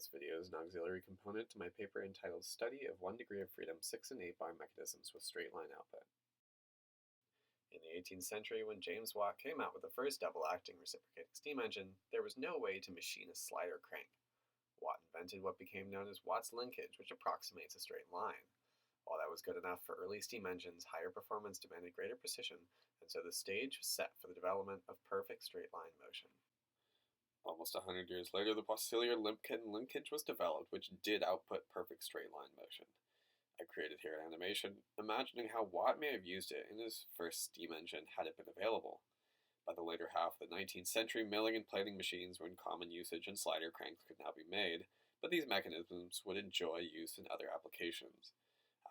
This video is an auxiliary component to my paper entitled Study of 1 Degree of Freedom 6 and 8 bar mechanisms with straight line output. In the 18th century, when James Watt came out with the first double-acting reciprocating steam engine, there was no way to machine a slider crank. Watt invented what became known as Watt's linkage, which approximates a straight line. While that was good enough for early steam engines, higher performance demanded greater precision, and so the stage was set for the development of perfect straight line motion. Almost 100 years later, the Peaucellier-Lipkin linkage was developed, which did output perfect straight line motion. I created here an animation, imagining how Watt may have used it in his first steam engine had it been available. By the later half of the 19th century, milling and plating machines were in common usage and slider cranks could now be made, but these mechanisms would enjoy use in other applications.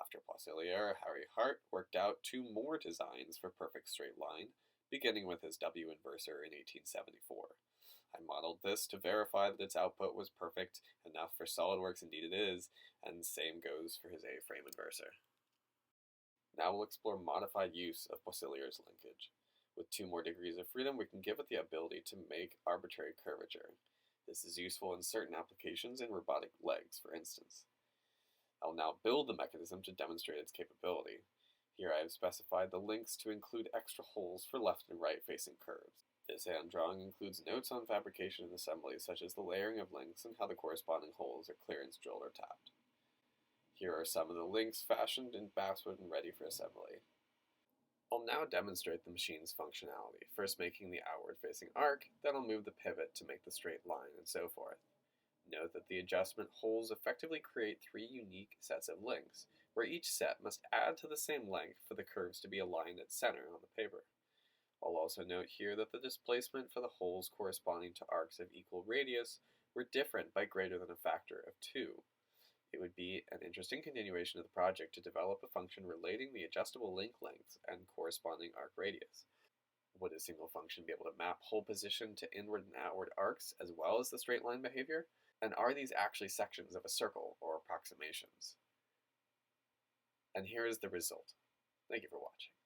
After Peaucellier, Harry Hart worked out two more designs for perfect straight line, beginning with his W inverser in 1874. I modeled this to verify that its output was perfect enough for SolidWorks, indeed it is, and the same goes for his A-frame inverser. Now we'll explore modified use of Peaucellier's linkage. With 2 more degrees of freedom, we can give it the ability to make arbitrary curvature. This is useful in certain applications in robotic legs, for instance. I'll now build the mechanism to demonstrate its capability. Here I have specified the links to include extra holes for left and right facing curves. This hand drawing includes notes on fabrication and assembly, such as the layering of links and how the corresponding holes are clearance drilled or tapped. Here are some of the links fashioned in basswood and ready for assembly. I'll now demonstrate the machine's functionality, first making the outward-facing arc, then I'll move the pivot to make the straight line, and so forth. Note that the adjustment holes effectively create 3 unique sets of links, where each set must add to the same length for the curves to be aligned at center on the paper. I'll also note here that the displacement for the holes corresponding to arcs of equal radius were different by greater than a factor of 2. It would be an interesting continuation of the project to develop a function relating the adjustable link lengths and corresponding arc radius. Would a single function be able to map hole position to inward and outward arcs as well as the straight line behavior? And are these actually sections of a circle or approximations? And here is the result. Thank you for watching.